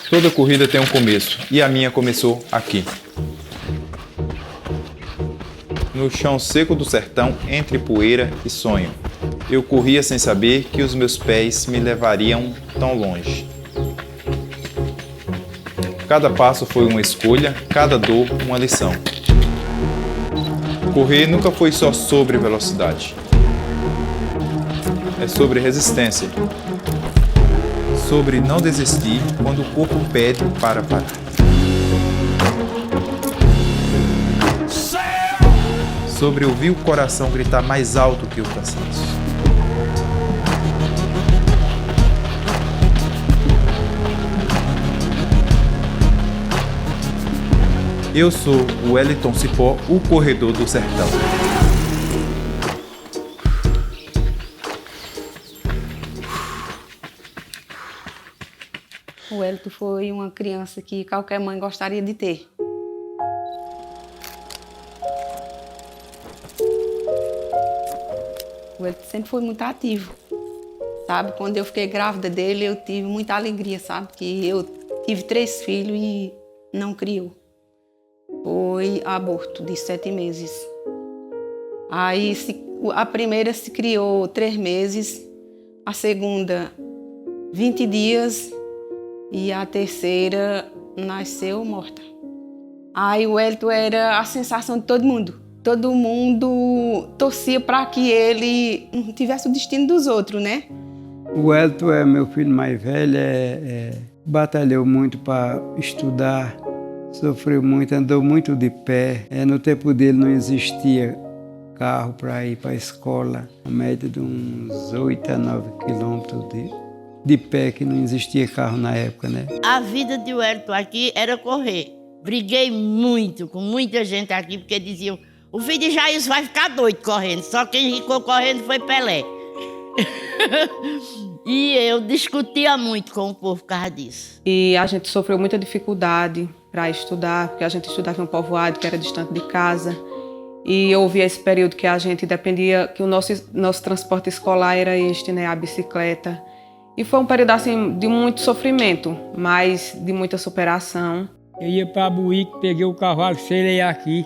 Toda corrida tem um começo, e a minha começou aqui. No chão seco do sertão, entre poeira e sonho. Eu corria sem saber que os meus pés me levariam tão longe. Cada passo foi uma escolha, cada dor uma lição. Correr nunca foi só sobre velocidade. É sobre resistência. Sobre não desistir quando o corpo pede para parar. Sobre ouvir o coração gritar mais alto que o cansaço. Eu sou o Wellington Cipó, o corredor do sertão. O Wellington foi uma criança que qualquer mãe gostaria de ter. O Wellington sempre foi muito ativo, sabe? Quando eu fiquei grávida dele, eu tive muita alegria, sabe? Que eu tive 3 filhos e não criou. Foi aborto de 7 meses. Aí a primeira se criou 3 meses, a segunda 20 dias e a terceira nasceu morta. Aí o Wellington era a sensação de todo mundo. Todo mundo torcia para que ele não tivesse o destino dos outros, né? O Wellington é meu filho mais velho, batalhou muito para estudar, sofreu muito, andou muito de pé. No tempo dele não existia carro para ir para a escola, a média de uns 8 a 9 quilômetros de pé, que não existia carro na época, né? A vida de Wellington aqui era correr. Briguei muito com muita gente aqui, porque diziam: o filho de Jair vai ficar doido correndo, só quem ficou correndo foi Pelé. E eu discutia muito com o povo por causa disso. E a gente sofreu muita dificuldade para estudar, porque a gente estudava em um povoado que era distante de casa. E houve esse período que a gente dependia, que o nosso transporte escolar era este, né, a bicicleta. E foi um período assim de muito sofrimento, mas de muita superação. Eu ia para Buíque, peguei o cavalo, selei aqui.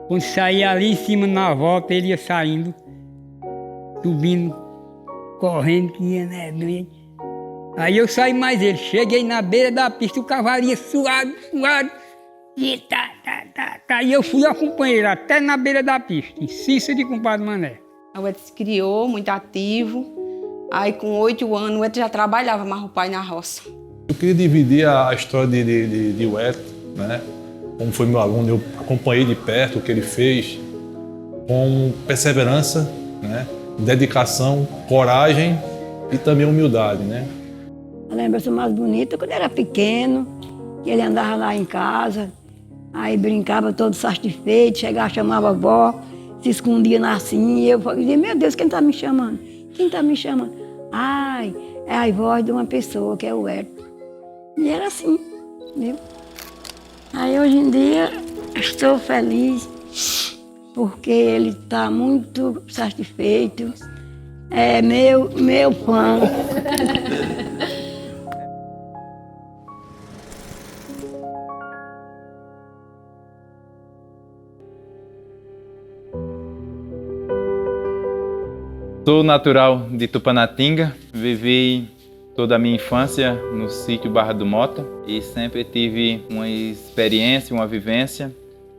Quando saía ali em cima na volta, ele ia saindo, subindo, correndo, que ia, né, doente. Aí eu saí mais ele, cheguei na beira da pista, o cavalo ia suado, e e eu fui acompanhar ele até na beira da pista, em Cícero de Compadre Mané. O Wellington se criou, muito ativo. Aí com 8 anos, o Wellington já trabalhava mais o pai na roça. Eu queria dividir a história de Wellington, né? Como foi meu aluno, eu acompanhei de perto o que ele fez, com perseverança, né? Dedicação, coragem e também humildade, né? A lembrança mais bonita quando era pequeno, que ele andava lá em casa, aí brincava todo satisfeito, chegava, chamava a avó, se escondia na assim, e eu dizia: meu Deus, quem está me chamando? Quem está me chamando? Ai, é a voz de uma pessoa, que é o Wellington. E era assim, viu? Aí hoje em dia estou feliz porque ele está muito satisfeito. É meu fã. Sou natural de Tupanatinga, vivi toda a minha infância no sítio Barra do Mota e sempre tive uma experiência, uma vivência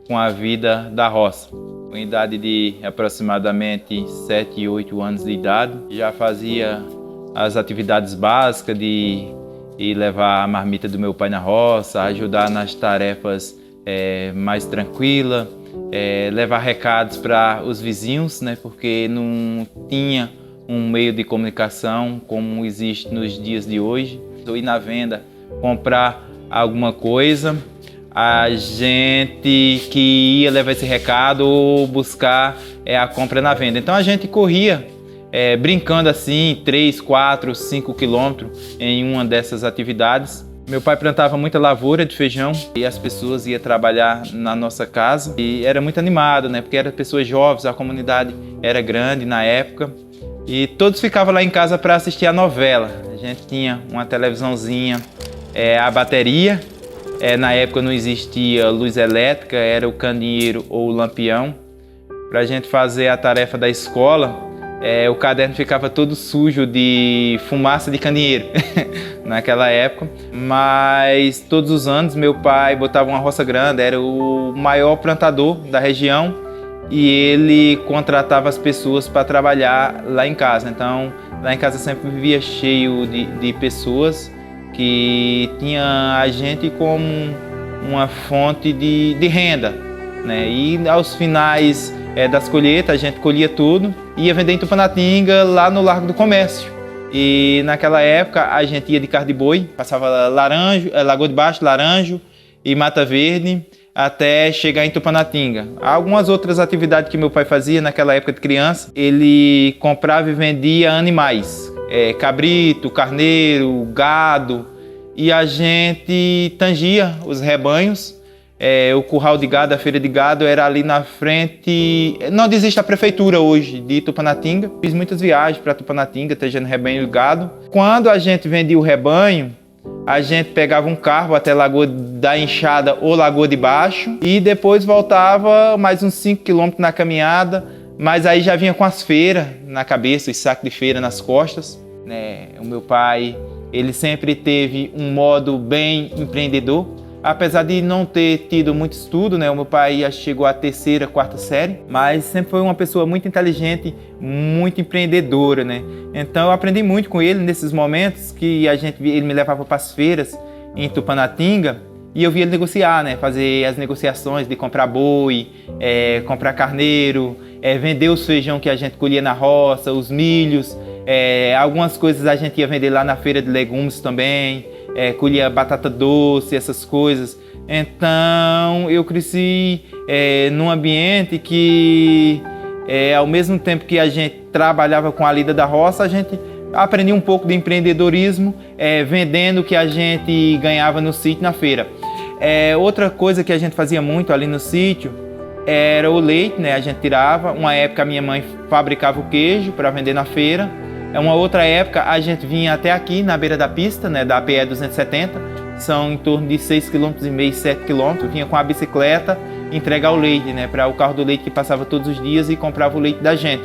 com a vida da roça. Com idade de aproximadamente 7 e 8 anos de idade, já fazia as atividades básicas de ir levar a marmita do meu pai na roça, ajudar nas tarefas mais tranquilas, levar recados para os vizinhos, né, porque não tinha um meio de comunicação como existe nos dias de hoje. Eu ir na venda, comprar alguma coisa, a gente que ia levar esse recado ou buscar a compra na venda. Então a gente corria brincando assim 3, 4, 5 quilômetros em uma dessas atividades. Meu pai plantava muita lavoura de feijão e as pessoas iam trabalhar na nossa casa e era muito animado, né? Porque eram pessoas jovens, a comunidade era grande na época e todos ficavam lá em casa para assistir a novela. A gente tinha uma televisãozinha a bateria. Na época não existia luz elétrica, era o candeeiro ou o lampião. Para a gente fazer a tarefa da escola, o caderno ficava todo sujo de fumaça de candeeiro naquela época. Mas todos os anos meu pai botava uma roça grande, era o maior plantador da região e ele contratava as pessoas para trabalhar lá em casa. Então lá em casa sempre vivia cheio de pessoas que tinha a gente como uma fonte de renda, né? E aos finais das colheitas a gente colhia tudo e ia vender em Tupanatinga, lá no Largo do Comércio. E naquela época a gente ia de carro de boi, passava Lagoa de Baixo, Laranjo e Mata Verde até chegar em Tupanatinga. Algumas outras atividades que meu pai fazia naquela época de criança, ele comprava e vendia animais, cabrito, carneiro, gado, e a gente tangia os rebanhos. O curral de gado, a feira de gado era ali na frente, não existe a prefeitura hoje de Tupanatinga. Fiz muitas viagens para Tupanatinga, tangendo rebanho e gado. Quando a gente vendia o rebanho, a gente pegava um carro até Lagoa da Enxada ou Lagoa de Baixo e depois voltava mais uns 5 quilômetros na caminhada, mas aí já vinha com as feiras na cabeça, os sacos de feira nas costas, né? O meu pai, ele sempre teve um modo bem empreendedor. Apesar de não ter tido muito estudo, né? O meu pai já chegou à 3ª, 4ª série, mas sempre foi uma pessoa muito inteligente, muito empreendedora, né? Então eu aprendi muito com ele nesses momentos que ele me levava para as feiras em Tupanatinga e eu via ele negociar, né? Fazer as negociações de comprar boi, comprar carneiro, vender os feijão que a gente colhia na roça, os milhos, algumas coisas a gente ia vender lá na feira de legumes também. Colhia batata doce, essas coisas. Então eu cresci num ambiente que, ao mesmo tempo que a gente trabalhava com a lida da roça, a gente aprendia um pouco de empreendedorismo, vendendo o que a gente ganhava no sítio, na feira. Outra coisa que a gente fazia muito ali no sítio era o leite, né? A gente tirava. Uma época a minha mãe fabricava o queijo para vender na feira. Uma outra época a gente vinha até aqui na beira da pista, né, da PE 270, são em torno de 6,5 km, 7 km, vinha com a bicicleta entregar o leite, né, para o carro do leite que passava todos os dias e comprava o leite da gente.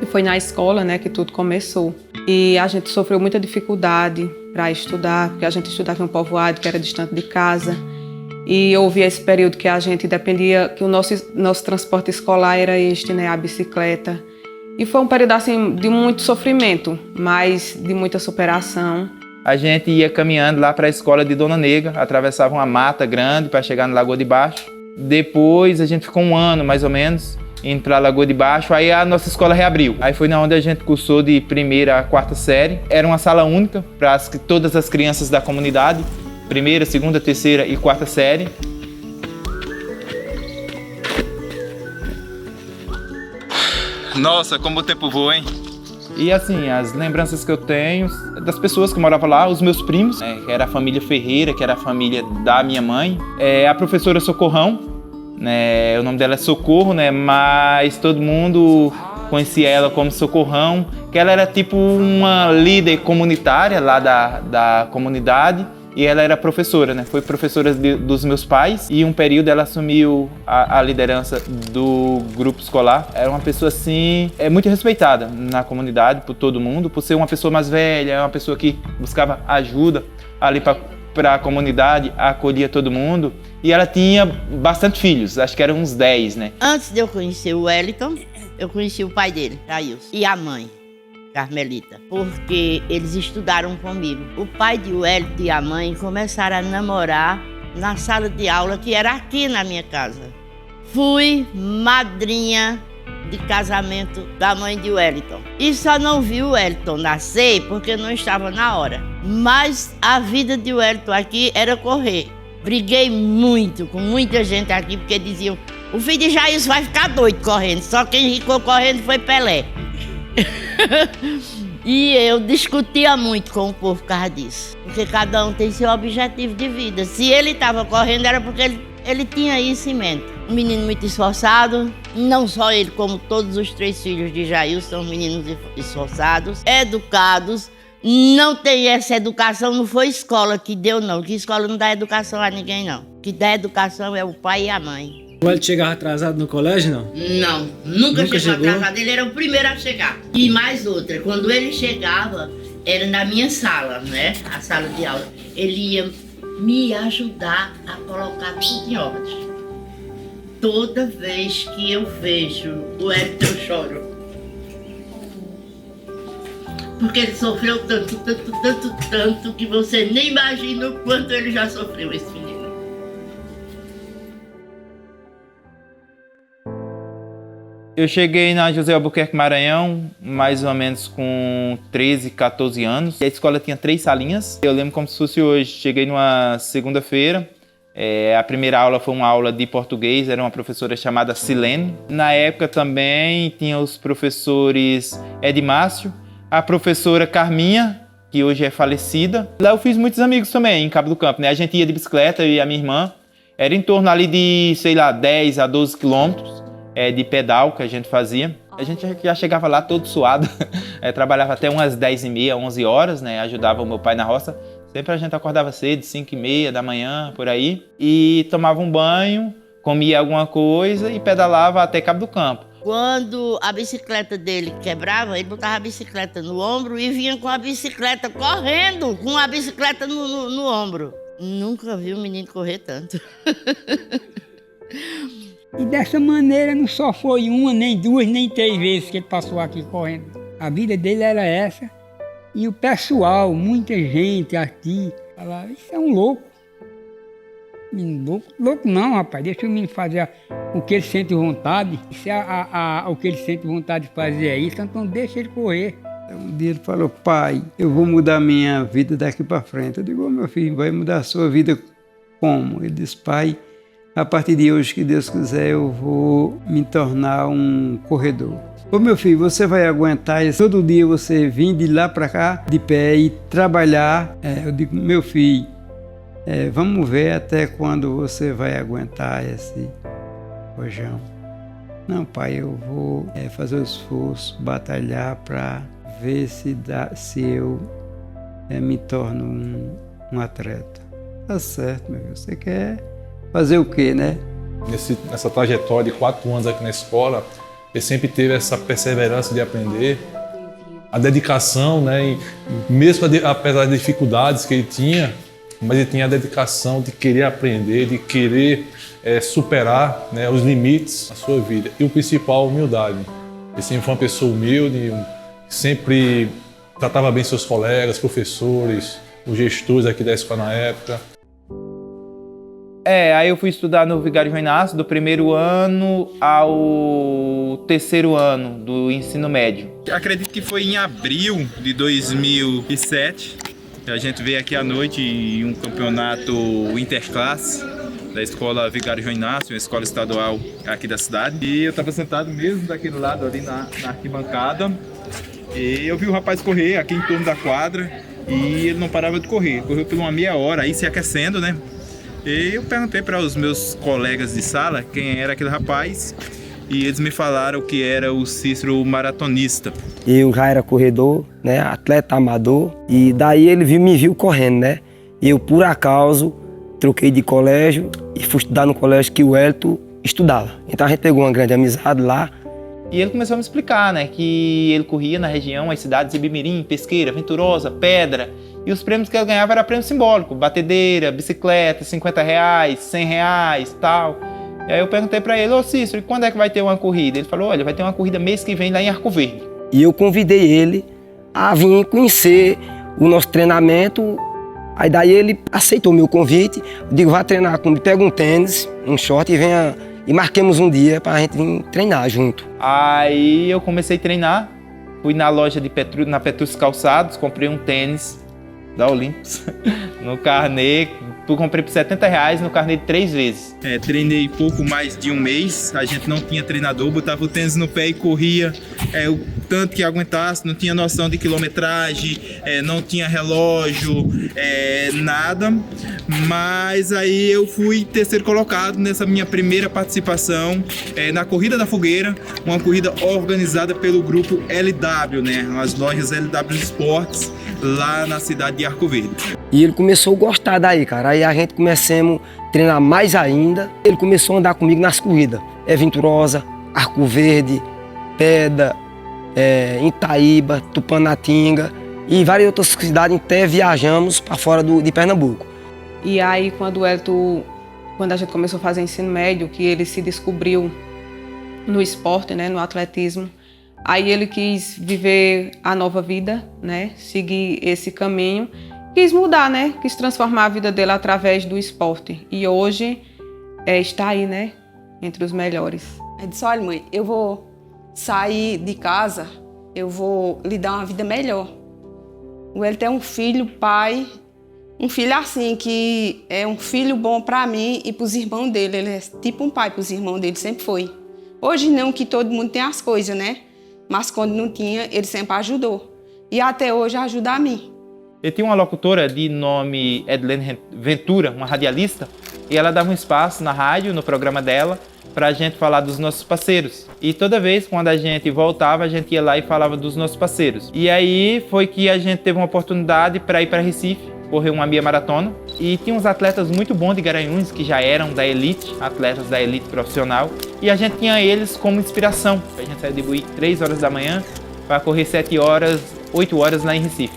E foi na escola, né, que tudo começou. E a gente sofreu muita dificuldade para estudar, porque a gente estudava em um povoado que era distante de casa. E houve esse período que a gente dependia, que o nosso transporte escolar era né, a bicicleta. E foi um período assim, de muito sofrimento, mas de muita superação. A gente ia caminhando lá para a escola de Dona Negra, atravessava uma mata grande para chegar na Lagoa de Baixo. Depois a gente ficou um ano, mais ou menos, indo para a Lagoa de Baixo, aí a nossa escola reabriu. Aí foi onde a gente cursou de 1ª a 4ª série. Era uma sala única para todas as crianças da comunidade, 1ª, 2ª, 3ª e 4ª série. Nossa, como o tempo voa, hein? E assim, as lembranças que eu tenho das pessoas que moravam lá, os meus primos, né, que era a família Ferreira, que era a família da minha mãe, a professora Socorrão, né, o nome dela é Socorro, né, mas todo mundo conhecia ela como Socorrão, que ela era tipo uma líder comunitária lá da comunidade. E ela era professora, né? Foi professora dos meus pais e um período ela assumiu a liderança do grupo escolar. Era uma pessoa assim, muito respeitada na comunidade por todo mundo, por ser uma pessoa mais velha, uma pessoa que buscava ajuda ali para a comunidade, acolhia todo mundo. E ela tinha bastante filhos, acho que eram uns 10, né? Antes de eu conhecer o Wellington, eu conheci o pai dele, Jailson, e a mãe, Carmelita, porque eles estudaram comigo. O pai de Wellington e a mãe começaram a namorar na sala de aula que era aqui na minha casa. Fui madrinha de casamento da mãe de Wellington. E só não vi o Wellington nascer porque não estava na hora. Mas a vida de Wellington aqui era correr. Briguei muito com muita gente aqui porque diziam: o filho de Jailson vai ficar doido correndo, só quem ficou correndo foi Pelé. E eu discutia muito com o povo por causa disso, porque cada um tem seu objetivo de vida. Se ele estava correndo era porque ele tinha isso em mente. Um menino muito esforçado, não só ele, como todos os 3 filhos de Jailson são meninos esforçados, educados, Não tem essa educação, não foi escola que deu, não. Que escola não dá educação a ninguém, não. Que dá educação é o pai e a mãe. O Hélio chegava atrasado no colégio, não? Não, nunca chegou atrasado. Ele era o primeiro a chegar. E mais outra, quando ele chegava, era na minha sala, né? A sala de aula. Ele ia me ajudar a colocar tudo em ordem. Toda vez que eu vejo o Hélio, eu choro. Porque ele sofreu tanto que você nem imagina o quanto ele já sofreu, esse menino. Eu cheguei na José Albuquerque Maranhão mais ou menos com 13, 14 anos. E a escola tinha 3 salinhas. Eu lembro como se fosse hoje. Cheguei numa segunda-feira. A primeira aula foi uma aula de português, era uma professora chamada Silene. Na época também tinha os professores Edmárcio, a professora Carminha, que hoje é falecida. Lá eu fiz muitos amigos também, em Cabo do Campo, né? A gente ia de bicicleta, eu e a minha irmã. Era em torno ali de, 10 a 12 quilômetros de pedal que a gente fazia. A gente já chegava lá todo suado, trabalhava até umas 10h30, 11 horas, né? Ajudava o meu pai na roça. Sempre a gente acordava cedo, 5h30 da manhã, por aí. E tomava um banho, comia alguma coisa e pedalava até Cabo do Campo. Quando a bicicleta dele quebrava, ele botava a bicicleta no ombro e vinha com a bicicleta correndo, com a bicicleta no ombro. Nunca vi um menino correr tanto. E dessa maneira não só foi uma, nem 2, nem 3 vezes que ele passou aqui correndo. A vida dele era essa. E o pessoal, muita gente aqui, falava, isso é um louco. Menino louco? Louco não, rapaz, deixa o menino fazer o que ele sente vontade. Isso é o que ele sente vontade de fazer é isso, então deixa ele correr. Um dia ele falou, pai, eu vou mudar minha vida daqui para frente. Eu digo, meu filho, vai mudar a sua vida como? Ele disse, pai, a partir de hoje, que Deus quiser, eu vou me tornar um corredor. Ô meu filho, você vai aguentar isso? Todo dia você vir de lá para cá, de pé e trabalhar. Eu digo, meu filho, vamos ver até quando você vai aguentar esse rojão. Não, pai, eu vou fazer o esforço, batalhar para ver se eu me torno um atleta. Tá certo, meu filho, você quer fazer o quê, né? Nessa trajetória de 4 anos aqui na escola, ele sempre teve essa perseverança de aprender, a dedicação, né? E mesmo apesar das dificuldades que ele tinha, mas ele tinha a dedicação de querer aprender, de querer superar, né, os limites da sua vida. E o principal, a humildade. Ele sempre foi uma pessoa humilde, sempre tratava bem seus colegas, professores, os gestores aqui da escola na época. Aí eu fui estudar no Vigário João Inácio do primeiro ano ao terceiro ano do ensino médio. Acredito que foi em abril de 2007 que a gente veio aqui à noite em um campeonato interclasse da escola Vigário João Inácio, uma escola estadual aqui da cidade. E eu estava sentado mesmo daquele lado ali na arquibancada e eu vi o rapaz correr aqui em torno da quadra e ele não parava de correr. Correu por uma meia hora aí se aquecendo, né? E eu perguntei para os meus colegas de sala quem era aquele rapaz e eles me falaram que era o Cícero maratonista. Eu já era corredor, né, atleta amador, e daí ele me viu correndo, né? Eu, por acaso, troquei de colégio e fui estudar no colégio que o Hélio estudava. Então a gente pegou uma grande amizade lá. E ele começou a me explicar, né, que ele corria na região, as cidades de Ibimirim, Pesqueira, Venturosa, Pedra. E os prêmios que ele ganhava era prêmio simbólico, batedeira, bicicleta, R$50, R$100 e tal. E aí eu perguntei para ele, ô Cícero, e quando é que vai ter uma corrida? Ele falou, olha, vai ter uma corrida mês que vem lá em Arco Verde. E eu convidei ele a vir conhecer o nosso treinamento. Aí daí ele aceitou o meu convite. Eu digo, vai treinar comigo, pega um tênis, um short e venha. E marquemos um dia para a gente vir treinar junto. Aí eu comecei a treinar, fui na loja na Petrus Calçados, comprei um tênis da Olympus, no carnê, comprei por R$70 no carnê de 3 vezes. Treinei pouco mais de um mês, a gente não tinha treinador, botava o tênis no pé e corria o tanto que aguentasse, não tinha noção de quilometragem, não tinha relógio, nada. Mas aí eu fui terceiro colocado nessa minha primeira participação na Corrida da Fogueira, uma corrida organizada pelo grupo LW, né? As lojas LW Esportes, lá na cidade de Arco Verde. E ele começou a gostar daí, cara. Aí a gente começamos a treinar mais ainda. Ele começou a andar comigo nas corridas. Venturosa, Arco Verde, Pedra, Itaíba, Tupanatinga e várias outras cidades. Até viajamos para fora de Pernambuco. E aí, quando a gente começou a fazer ensino médio, que ele se descobriu no esporte, né, no atletismo, aí ele quis viver a nova vida, né, seguir esse caminho, quis mudar, né, quis transformar a vida dele através do esporte. E hoje está aí, né, entre os melhores. Ele disse, olha mãe, eu vou sair de casa, eu vou lhe dar uma vida melhor. Ele tem um filho, pai... Um filho assim, que é um filho bom para mim e para os irmãos dele. Ele é tipo um pai para os irmãos dele, sempre foi. Hoje não, que todo mundo tem as coisas, né? Mas quando não tinha, ele sempre ajudou. E até hoje ajuda a mim. Eu tinha uma locutora de nome Edlene Ventura, uma radialista, e ela dava um espaço na rádio, no programa dela, para a gente falar dos nossos parceiros. E toda vez, quando a gente voltava, a gente ia lá e falava dos nossos parceiros. E aí foi que a gente teve uma oportunidade para ir para Recife, correu uma meia maratona, e tinha uns atletas muito bons de Garanhuns que já eram da elite, atletas da elite profissional, e a gente tinha eles como inspiração. A gente saiu de Buí 3 horas da manhã para correr 8 horas lá em Recife,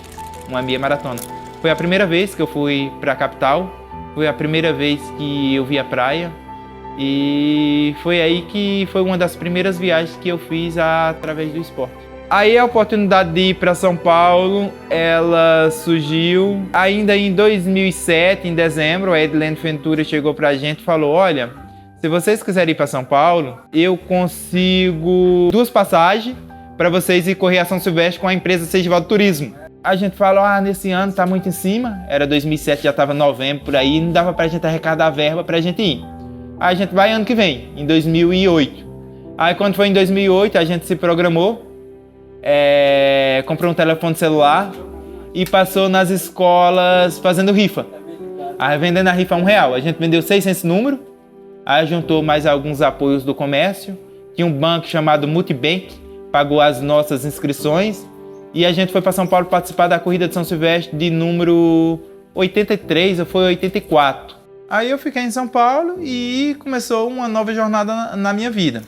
uma meia maratona. Foi a primeira vez que eu fui para a capital, foi a primeira vez que eu vi a praia, e foi aí que foi uma das primeiras viagens que eu fiz através do esporte. Aí a oportunidade de ir para São Paulo, ela surgiu ainda em 2007, em dezembro. A Edlene Ventura chegou para a gente e falou, olha, se vocês quiserem ir para São Paulo, eu consigo 2 passagens para vocês ir correr a São Silvestre com a empresa Seigivaldo Turismo. A gente falou, nesse ano tá muito em cima, era 2007, já estava novembro por aí, não dava para a gente arrecadar a verba para a gente ir. Aí a gente vai ano que vem, em 2008. Aí quando foi em 2008, a gente se programou, comprou um telefone celular e passou nas escolas fazendo rifa. Aí vendendo a rifa R$1. A gente vendeu 600 números, aí juntou mais alguns apoios do comércio. Tinha um banco chamado Multibank, pagou as nossas inscrições e a gente foi para São Paulo participar da corrida de São Silvestre de número 83 ou foi 84. Aí eu fiquei em São Paulo e começou uma nova jornada na minha vida.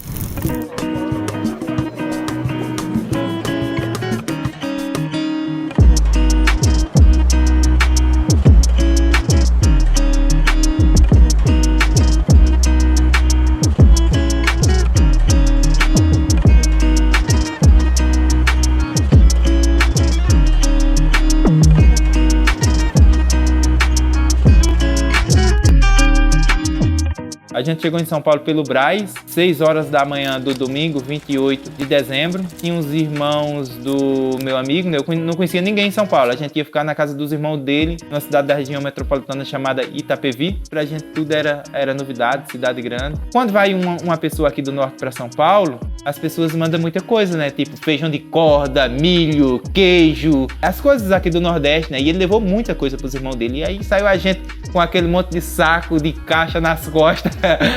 A gente chegou em São Paulo pelo Brás, 6 horas da manhã do domingo, 28 de dezembro. Tinha uns irmãos do meu amigo, né? Eu não conhecia ninguém em São Paulo. A gente ia ficar na casa dos irmãos dele, numa cidade da região metropolitana chamada Itapevi. Pra gente tudo era novidade, cidade grande. Quando vai uma pessoa aqui do norte pra São Paulo, as pessoas mandam muita coisa, né? Tipo feijão de corda, milho, queijo, as coisas aqui do Nordeste, né? E ele levou muita coisa pros irmãos dele. E aí saiu a gente com aquele monte de saco, de caixa nas costas,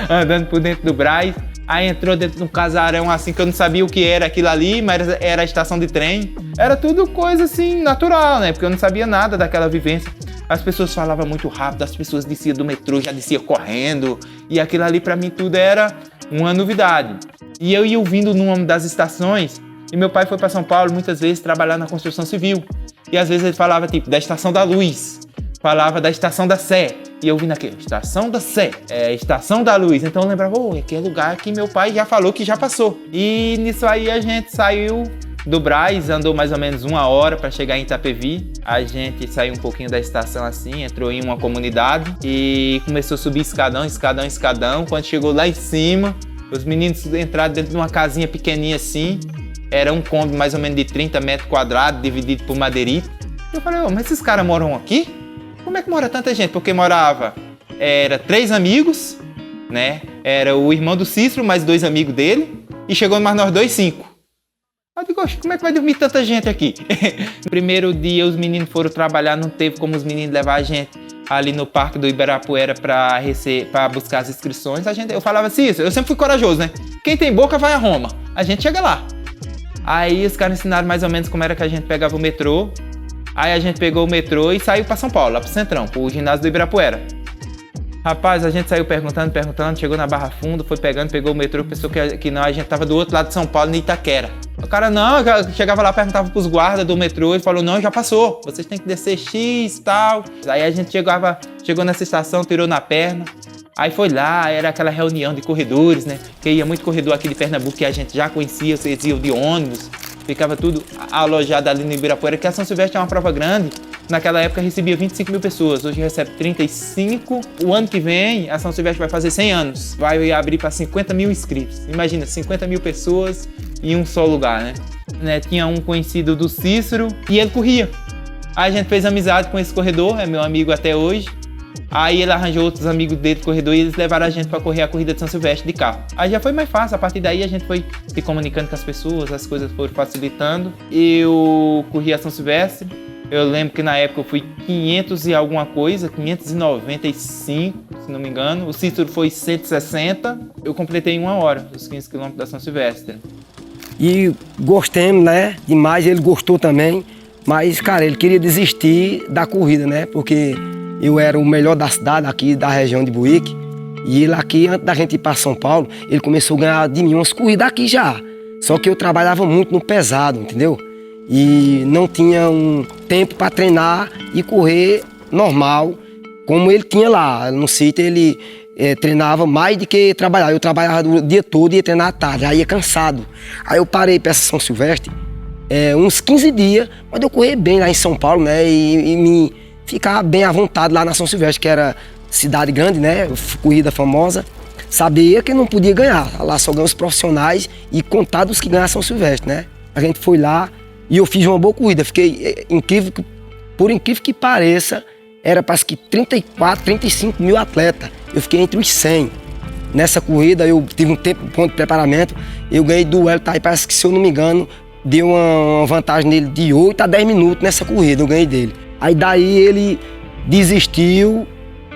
andando por dentro do Brás. Aí entrou dentro de um casarão assim que eu não sabia o que era aquilo ali, mas era a estação de trem. Era tudo coisa assim natural, né? Porque eu não sabia nada daquela vivência. As pessoas falavam muito rápido, as pessoas desciam do metrô, já desciam correndo. E aquilo ali pra mim tudo era uma novidade. E eu ia ouvindo o nome das estações. E meu pai foi para São Paulo muitas vezes trabalhar na construção civil. E às vezes ele falava tipo da Estação da Luz, falava da Estação da Sé. E eu vi naquele, Estação da Sé, Estação da Luz. Então eu lembrava, aquele lugar que meu pai já falou que já passou. E nisso aí a gente saiu do Brás, andou mais ou menos 1 hora para chegar em Itapevi. A gente saiu um pouquinho da estação assim, entrou em uma comunidade e começou a subir escadão, escadão, escadão. Quando chegou lá em cima, os meninos entraram dentro de uma casinha pequenininha assim. Era um cômodo mais ou menos de 30 metros quadrados, dividido por madeirite. Eu falei, mas esses caras moram aqui? Como é que mora tanta gente? Porque era 3 amigos, né? Era o irmão do Cícero, mais 2 amigos dele. E chegou mais nós 2, 5. Eu digo, como é que vai dormir tanta gente aqui? No primeiro dia os meninos foram trabalhar, não teve como os meninos levar a gente ali no Parque do Ibirapuera para buscar as inscrições. Eu falava assim, eu sempre fui corajoso, né? Quem tem boca vai a Roma. A gente chega lá. Aí os caras ensinaram mais ou menos como era que a gente pegava o metrô. Aí a gente pegou o metrô e saiu para São Paulo, lá pro Centrão, pro ginásio do Ibirapuera. Rapaz, a gente saiu perguntando, chegou na Barra Funda, foi pegou o metrô, pensou que não, a gente tava do outro lado de São Paulo, em Itaquera. O cara não, chegava lá, perguntava pros guardas do metrô e falou, não, já passou, vocês têm que descer X e tal. Aí a gente chegou nessa estação, tirou na perna. Aí foi lá, era aquela reunião de corredores, né? Que ia muito corredor aqui de Pernambuco que a gente já conhecia, vocês iam de ônibus. Ficava tudo alojado ali no Ibirapuera, que a São Silvestre é uma prova grande. Naquela época recebia 25 mil pessoas, hoje recebe 35. O ano que vem, a São Silvestre vai fazer 100 anos. Vai abrir para 50 mil inscritos. Imagina, 50 mil pessoas em um só lugar, né? Tinha um conhecido do Cícero e ele corria. Aí a gente fez amizade com esse corredor, é meu amigo até hoje. Aí ele arranjou outros amigos dele do corredor e eles levaram a gente para correr a corrida de São Silvestre de carro. Aí já foi mais fácil, a partir daí a gente foi se comunicando com as pessoas, as coisas foram facilitando. Eu corri a São Silvestre, eu lembro que na época eu fui 500 e alguma coisa, 595, se não me engano. O Cícero foi 160, eu completei em 1 hora os 15 quilômetros da São Silvestre. E gostemos, né, demais, ele gostou também, mas, cara, ele queria desistir da corrida, né, porque eu era o melhor da cidade, aqui da região de Buíque, e ele aqui, antes da gente ir para São Paulo, ele começou a ganhar de mim umas corridas aqui já. Só que eu trabalhava muito no pesado, entendeu? E não tinha um tempo para treinar e correr normal, como ele tinha lá. No sítio ele treinava mais do que trabalhar. Eu trabalhava o dia todo e ia treinar à tarde, aí ia cansado. Aí eu parei para essa São Silvestre, uns 15 dias, mas eu corri bem lá em São Paulo, né? E me ficar bem à vontade lá na São Silvestre, que era cidade grande, né? Corrida famosa. Sabia que não podia ganhar. Lá só ganham os profissionais e contados que ganham a São Silvestre, né? A gente foi lá e eu fiz uma boa corrida. Fiquei por incrível que pareça, era parece que 34, 35 mil atletas. Eu fiquei entre os 100. Nessa corrida eu tive um ponto de preparamento. Eu ganhei do Wellington, aí parece que, se eu não me engano, deu uma vantagem nele de 8 a 10 minutos nessa corrida. Eu ganhei dele. Aí daí ele desistiu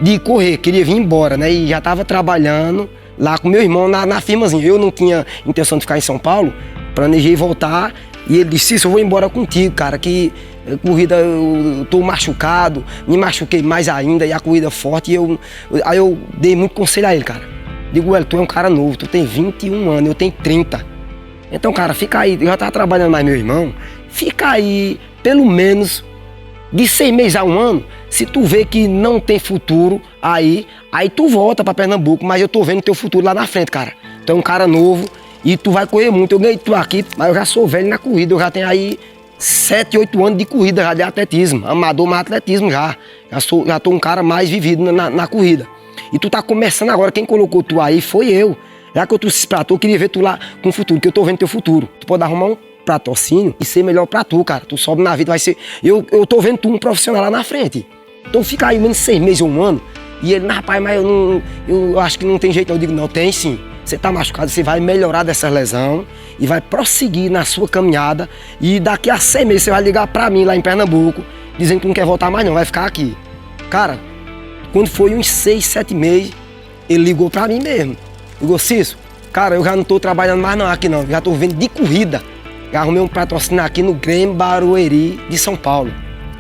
de correr, queria vir embora, né? E já estava trabalhando lá com meu irmão na firmazinha. Eu não tinha intenção de ficar em São Paulo, planejei voltar. E ele disse, eu vou embora contigo, cara, que corrida eu tô machucado, me machuquei mais ainda, e a corrida forte. Aí eu dei muito conselho a ele, cara. Digo, tu é um cara novo, tu tem 21 anos, eu tenho 30. Então, cara, fica aí, eu já tava trabalhando mais meu irmão, fica aí pelo menos de 6 meses a 1 ano, se tu vê que não tem futuro, aí tu volta pra Pernambuco, mas eu tô vendo teu futuro lá na frente, cara. Tu é um cara novo e tu vai correr muito. Eu ganhei tu aqui, mas eu já sou velho na corrida, eu já tenho aí 7, 8 anos de corrida já, de atletismo, amador, mas atletismo já. Já tô um cara mais vivido na corrida. E tu tá começando agora, quem colocou tu aí foi eu. Já que eu trouxe pra tu, eu queria ver tu lá com o futuro, que eu tô vendo teu futuro. Tu pode arrumar um patrocínio e ser melhor pra tu, cara. Tu sobe na vida, vai ser... Eu tô vendo tu um profissional lá na frente. Então fica aí menos 6 meses ou 1 ano. E ele, rapaz, mas eu acho que não tem jeito. Eu digo, não, tem sim. Você tá machucado, você vai melhorar dessa lesão e vai prosseguir na sua caminhada. E daqui a 6 meses você vai ligar pra mim lá em Pernambuco, dizendo que não quer voltar mais não, vai ficar aqui. Cara, quando foi uns 6, 7 meses, ele ligou pra mim mesmo. Ligou, Cícero, cara, eu já não tô trabalhando mais não aqui não, já tô vendo de corrida. Já arrumei um patrocínio aqui no Grêmio Barueri de São Paulo.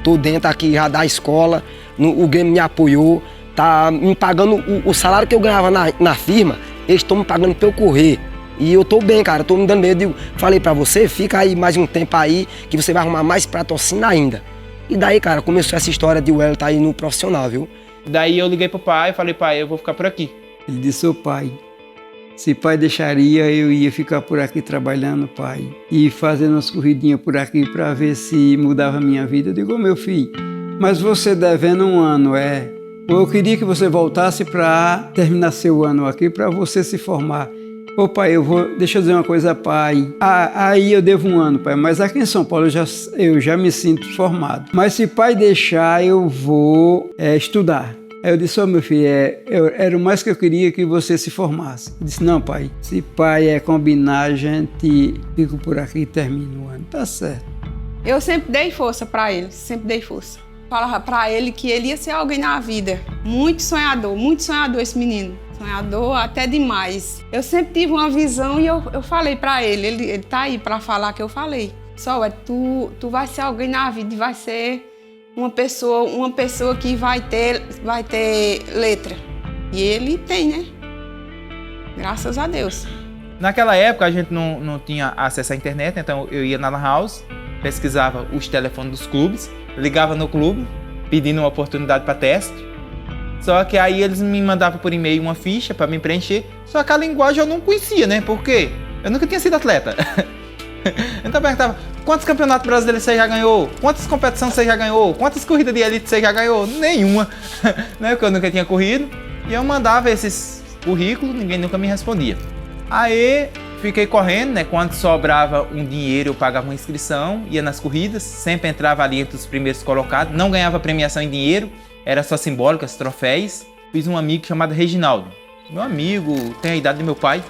Tô dentro aqui já da escola, o Grêmio me apoiou, tá me pagando o salário que eu ganhava na firma, eles estão me pagando pra eu correr. E eu tô bem, cara, tô me dando medo. Falei pra você, fica aí mais um tempo aí, que você vai arrumar mais patrocínio ainda. E daí, cara, começou essa história de Wellington aí no profissional, viu? Daí eu liguei pro pai e falei, pai, eu vou ficar por aqui. Ele disse, ô pai, se pai deixaria, eu ia ficar por aqui trabalhando, pai, e fazendo umas corridinhas por aqui para ver se mudava a minha vida. Eu digo, meu filho, mas você devendo 1 ano, eu queria que você voltasse para terminar seu ano aqui, para você se formar. Ô pai, deixa eu dizer uma coisa, pai, aí eu devo 1 ano, pai, mas aqui em São Paulo eu já me sinto formado. Mas se pai deixar, eu vou estudar. Aí eu disse, meu filho, era o mais que eu queria que você se formasse. Eu disse, não, pai, se pai combinar, a gente fica por aqui e termina o ano. Tá certo. Eu sempre dei força para ele, sempre dei força. falava para ele que ele ia ser alguém na vida. Muito sonhador esse menino. Sonhador até demais. Eu sempre tive uma visão e eu falei para ele tá aí para falar que eu falei. Só tu vai ser alguém na vida e vai ser uma pessoa que vai ter letra. E ele tem, né? Graças a Deus. Naquela época a gente não tinha acesso à internet, então eu ia na Lan House, pesquisava os telefones dos clubes, ligava no clube, pedindo uma oportunidade para teste. Só que aí eles me mandavam por e-mail uma ficha para me preencher, só que a linguagem eu não conhecia, né? Por quê? Eu nunca tinha sido atleta. Então eu perguntava, quantos campeonatos brasileiros você já ganhou? Quantas competições você já ganhou? Quantas corridas de elite você já ganhou? Nenhuma, né? Porque eu nunca tinha corrido. E eu mandava esses currículos, ninguém nunca me respondia. Aí fiquei correndo, né? Quando sobrava um dinheiro eu pagava uma inscrição, ia nas corridas, sempre entrava ali entre os primeiros colocados, não ganhava premiação em dinheiro, era só simbólicas, troféus. Fiz um amigo chamado Reginaldo. Meu amigo tem a idade do meu pai,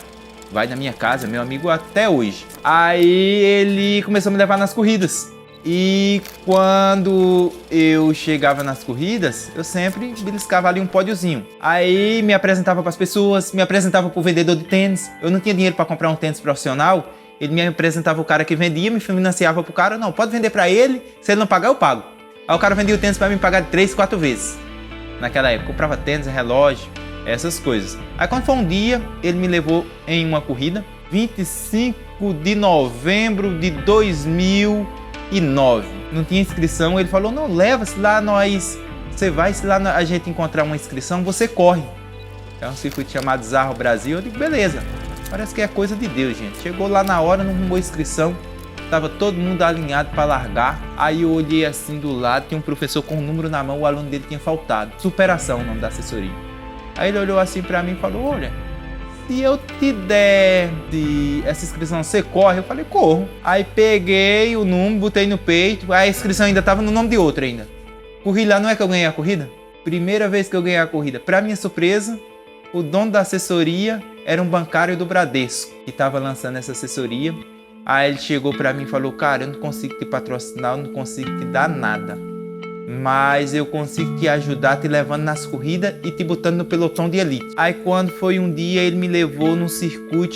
vai na minha casa, meu amigo até hoje. Aí ele começou a me levar nas corridas. E quando eu chegava nas corridas, eu sempre beliscava ali um pódiozinho. Aí me apresentava para as pessoas, me apresentava para o vendedor de tênis. Eu não tinha dinheiro para comprar um tênis profissional. Ele me apresentava o cara que vendia, me financiava pro cara. Não, pode vender para ele, se ele não pagar eu pago. Aí o cara vendia o tênis para me pagar 3, 4 vezes. Naquela época, eu comprava tênis, relógio, essas coisas. Aí quando foi um dia, ele me levou em uma corrida, 25 de novembro de 2009. Não tinha inscrição, ele falou, não, leva, se lá você vai, se lá a gente encontrar uma inscrição, você corre. É um circuito chamado Zarro Brasil. Eu digo, beleza, parece que é coisa de Deus, gente. Chegou lá na hora, não arrumou inscrição, tava todo mundo alinhado para largar. Aí eu olhei assim do lado, tinha um professor com um número na mão, o aluno dele tinha faltado. Superação, o nome da assessoria. Aí ele olhou assim para mim e falou, olha, se eu te der essa inscrição, você corre? Eu falei, corro. Aí peguei o número, botei no peito, a inscrição ainda estava no nome de outro ainda. Corri lá, não é que eu ganhei a corrida? Primeira vez que eu ganhei a corrida. Para minha surpresa, o dono da assessoria era um bancário do Bradesco, que estava lançando essa assessoria. Aí ele chegou para mim e falou, cara, eu não consigo te patrocinar, eu não consigo te dar nada. Mas eu consigo te ajudar, te levando nas corridas e te botando no pelotão de elite. Aí quando foi um dia, ele me levou num circuito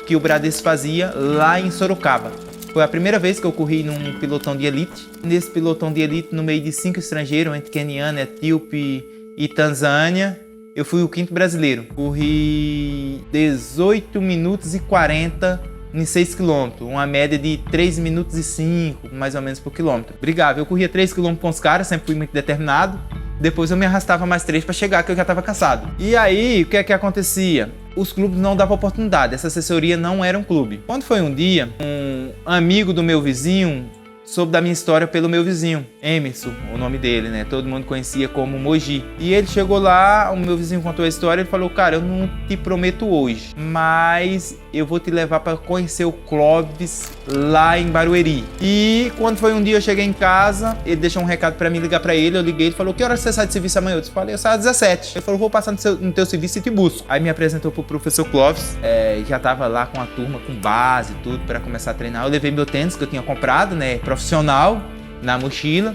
que o Bradesco fazia lá em Sorocaba. Foi a primeira vez que eu corri num pelotão de elite. Nesse pelotão de elite, no meio de 5 estrangeiros, entre Queniana, Etíope e Tanzânia, eu fui o 5º brasileiro. Corri 18 minutos e 40 em 6 km, uma média de 3 minutos e 5, mais ou menos por quilômetro. Brigava, eu corria 3 km com os caras, sempre fui muito determinado. Depois eu me arrastava mais 3 para chegar, que eu já estava cansado. E aí, o que é que acontecia? Os clubes não davam oportunidade, essa assessoria não era um clube. Quando foi um dia, um amigo do meu vizinho soube da minha história pelo meu vizinho, Emerson, o nome dele, né? Todo mundo conhecia como Mogi. E ele chegou lá, o meu vizinho contou a história, ele falou, cara, eu não te prometo hoje, mas eu vou te levar para conhecer o Clóvis lá em Barueri. E quando foi um dia eu cheguei em casa, ele deixou um recado para mim, ligar para ele, eu liguei, ele falou, que hora você sai de serviço amanhã? Eu falei, eu saio às 17. Ele falou, vou passar no teu serviço e te busco. Aí me apresentou pro professor Clóvis, já tava lá com a turma, com base e tudo, para começar a treinar. Eu levei meu tênis que eu tinha comprado, né, profissional, na mochila.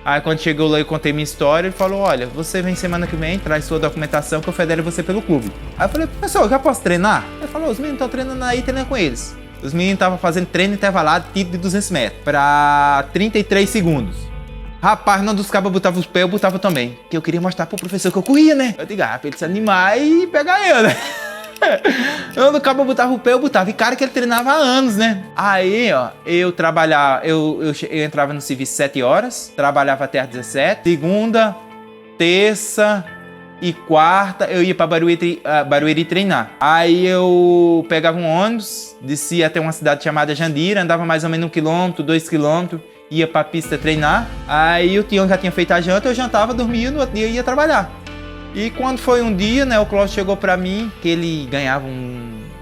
Aí quando chegou lá eu contei minha história, ele falou, olha, você vem semana que vem, traz sua documentação que eu federo você pelo clube. Aí eu falei, professor, eu já posso treinar? Ele falou, os meninos estão treinando aí, treina com eles. Os meninos estavam fazendo treino intervalado, tiro de 200 metros, para 33 segundos. Rapaz, não dos cabos botava os pés, eu botava também. Que eu queria mostrar pro professor que eu corria, né? Eu digo, pra ele se animar e pegar eu, né? Eu no cabo botava o pé, eu botava. E cara que ele treinava há anos, né? Aí, ó, eu trabalhava, eu entrava no serviço 7 horas, trabalhava até às 17. Segunda, terça e quarta, eu ia pra Barueri treinar. Aí eu pegava um ônibus, descia até uma cidade chamada Jandira, andava mais ou menos 1 quilômetro, 2 quilômetros, ia pra pista treinar. Aí o Tião já tinha feito a janta, eu jantava, dormia, no outro dia eu ia trabalhar. E quando foi um dia, né, o Clóvis chegou pra mim, que ele ganhava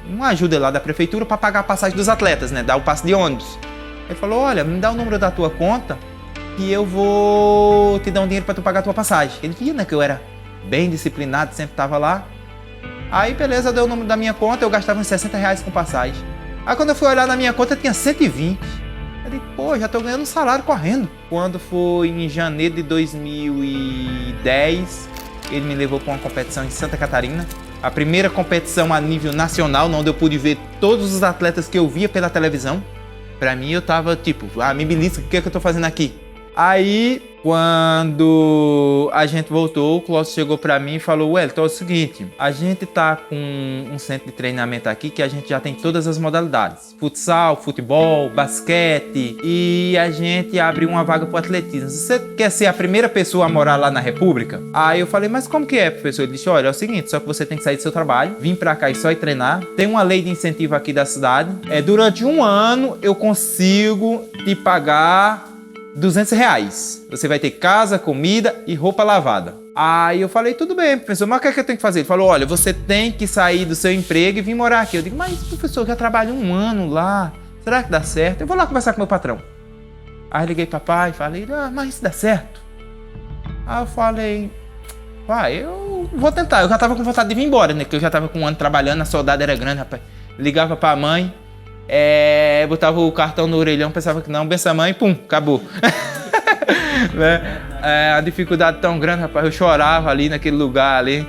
uma ajuda lá da prefeitura para pagar a passagem dos atletas, né, dar o passe de ônibus. Ele falou, olha, me dá o número da tua conta e eu vou te dar um dinheiro para tu pagar a tua passagem. Ele via, né, que eu era bem disciplinado, sempre tava lá. Aí, beleza, deu o número da minha conta, eu gastava uns 60 reais com passagem. Aí quando eu fui olhar na minha conta, tinha 120. Eu Eu digo, pô, já tô ganhando um salário correndo. Quando foi em janeiro de 2010, ele me levou para uma competição em Santa Catarina. A primeira competição a nível nacional, onde eu pude ver todos os atletas que eu via pela televisão. Pra mim, eu tava tipo, me belisca, o que é que eu tô fazendo aqui? Aí, quando a gente voltou, o Clóvis chegou pra mim e falou, Wellington, é o seguinte, a gente tá com um centro de treinamento aqui que a gente já tem todas as modalidades. Futsal, futebol, basquete, e a gente abriu uma vaga pro atletismo. Você quer ser a primeira pessoa a morar lá na República? Aí eu falei, mas como que é, professor? Ele disse, olha, é o seguinte, só que você tem que sair do seu trabalho, vir pra cá e só ir treinar. Tem uma lei de incentivo aqui da cidade. Durante um ano eu consigo te pagar R$200. Você vai ter casa, comida e roupa lavada. Aí eu falei, tudo bem, professor, mas o que é que eu tenho que fazer? Ele falou, olha, você tem que sair do seu emprego e vir morar aqui. Eu digo, mas professor, eu já trabalho um ano lá, será que dá certo? Eu vou lá conversar com meu patrão. Aí liguei para papai e falei, mas isso dá certo? Aí eu falei, pai, eu vou tentar. Eu já tava com vontade de vir embora, né? Porque eu já tava com um ano trabalhando, a saudade era grande, rapaz. Ligava pra mãe, botava o cartão no orelhão, pensava que não, benção mãe, pum, acabou. Né? A dificuldade tão grande, rapaz, eu chorava ali naquele lugar ali.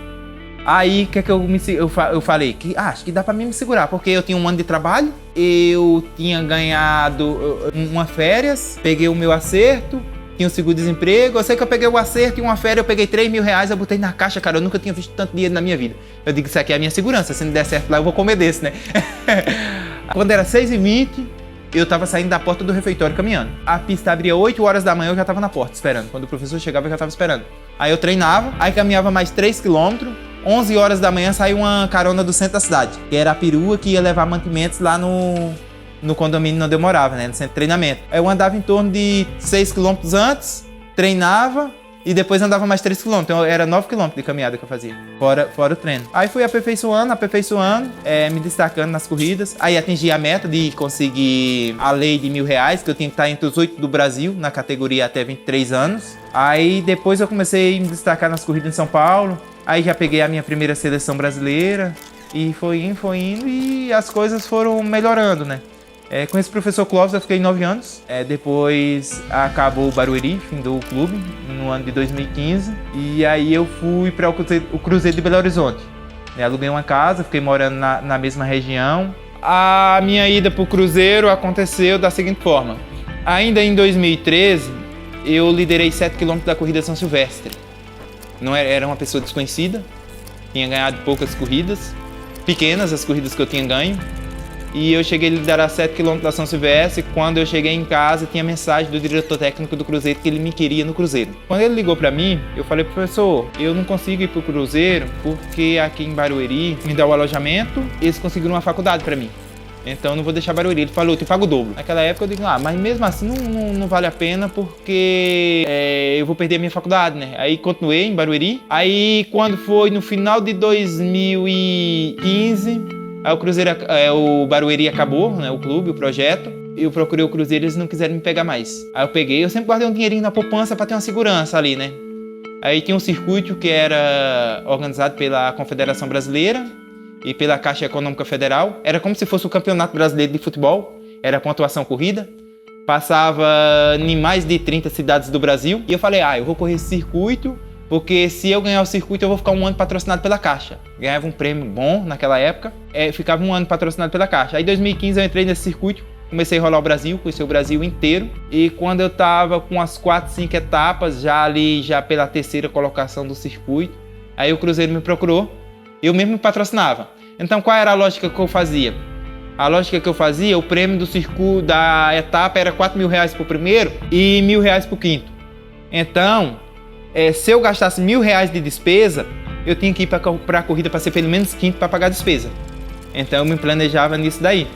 Aí, o que é que eu falei? Que acho que dá pra mim me segurar, porque eu tinha um ano de trabalho, eu tinha ganhado uma férias, peguei o meu acerto, tinha o seguro-desemprego, eu sei que eu peguei o acerto e uma férias, eu peguei R$3.000, eu botei na caixa, cara, eu nunca tinha visto tanto dinheiro na minha vida. Eu digo, isso aqui é a minha segurança, se não der certo lá, eu vou comer desse, né? Quando era 6h20, eu tava saindo da porta do refeitório caminhando. A pista abria 8 horas da manhã, eu já tava na porta esperando. Quando o professor chegava, eu já tava esperando. Aí eu treinava, aí caminhava mais 3 km, 11 horas da manhã saiu uma carona do centro da cidade, que era a perua que ia levar mantimentos lá no condomínio onde eu morava, né, no centro de treinamento. Aí eu andava em torno de 6 km antes, treinava e depois andava mais 3 km. Então era 9 km de caminhada que eu fazia, fora o treino. Aí fui aperfeiçoando, me destacando nas corridas. Aí atingi a meta de conseguir a lei de R$1.000, que eu tinha que estar entre os 8 do Brasil, na categoria até 23 anos. Aí depois eu comecei a me destacar nas corridas em São Paulo. Aí já peguei a minha primeira seleção brasileira. E foi indo e as coisas foram melhorando, né? Com esse professor Clóvis eu fiquei 9 anos. Depois acabou o Barueri, findou o clube no ano de 2015. E aí eu fui para o Cruzeiro de Belo Horizonte. Aluguei uma casa, fiquei morando na mesma região. A minha ida para o Cruzeiro aconteceu da seguinte forma. Ainda em 2013, eu liderei 7 km da corrida São Silvestre. Não era uma pessoa desconhecida, tinha ganhado poucas corridas, pequenas as corridas que eu tinha ganho. E eu cheguei a liderar 7 km da São Silvestre. Quando eu cheguei em casa, tinha mensagem do diretor técnico do Cruzeiro que ele me queria no Cruzeiro. Quando ele ligou pra mim, eu falei, professor, eu não consigo ir pro Cruzeiro porque aqui em Barueri me dá o alojamento, eles conseguiram uma faculdade pra mim. Então eu não vou deixar Barueri. Ele falou, eu te pago o dobro. Naquela época eu digo, mas mesmo assim não vale a pena porque eu vou perder a minha faculdade, né? Aí continuei em Barueri. Aí quando foi no final de 2015... Aí o Barueri acabou, né, o clube, o projeto. Eu procurei o Cruzeiro e eles não quiseram me pegar mais. Aí eu peguei, eu sempre guardei um dinheirinho na poupança para ter uma segurança ali, né? Aí tinha um circuito que era organizado pela Confederação Brasileira e pela Caixa Econômica Federal. Era como se fosse o Campeonato Brasileiro de Futebol, era pontuação corrida. Passava em mais de 30 cidades do Brasil. E eu falei, eu vou correr esse circuito, porque se eu ganhar o circuito, eu vou ficar um ano patrocinado pela Caixa. Ganhava um prêmio bom naquela época, ficava um ano patrocinado pela Caixa. Aí em 2015 eu entrei nesse circuito, comecei a rolar o Brasil, conheci o Brasil inteiro. E quando eu tava com as 4, 5 etapas, já pela terceira colocação do circuito, aí o Cruzeiro me procurou, eu mesmo me patrocinava. Então qual era a lógica que eu fazia? A lógica que eu fazia, o prêmio do circuito da etapa era R$4.000 pro primeiro e R$1.000 pro quinto. Então, se eu gastasse R$1.000 de despesa, eu tinha que ir para a corrida para ser pelo menos quinto para pagar a despesa. Então eu me planejava nisso daí.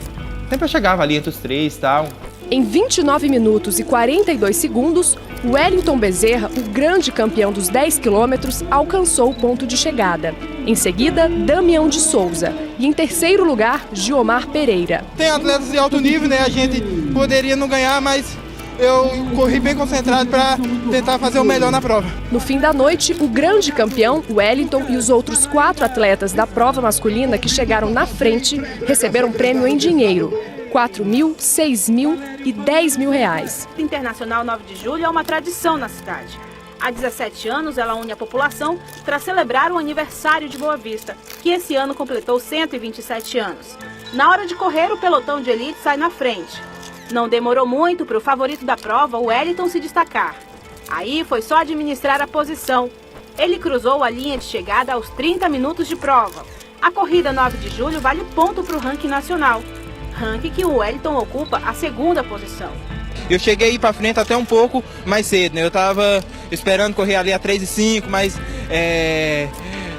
Sempre eu chegava ali entre os 3 e tal. Em 29 minutos e 42 segundos, Wellington Bezerra, o grande campeão dos 10 quilômetros, alcançou o ponto de chegada. Em seguida, Damião de Souza. E em terceiro lugar, Giomar Pereira. Tem atletas de alto nível, né? A gente poderia não ganhar, mas eu corri bem concentrado para tentar fazer o melhor na prova. No fim da noite, o grande campeão, Wellington, e os outros 4 atletas da prova masculina que chegaram na frente receberam prêmio em dinheiro. 4.000, 6.000 e 10.000 reais. A Internacional 9 de Julho é uma tradição na cidade. Há 17 anos, ela une a população para celebrar o aniversário de Boa Vista, que esse ano completou 127 anos. Na hora de correr, o pelotão de elite sai na frente. Não demorou muito para o favorito da prova, o Wellington, se destacar. Aí foi só administrar a posição. Ele cruzou a linha de chegada aos 30 minutos de prova. A corrida 9 de julho vale ponto para o ranking nacional. Ranking que o Wellington ocupa a segunda posição. Eu cheguei aí para frente até um pouco mais cedo, né? Eu estava esperando correr ali a 3:05, mas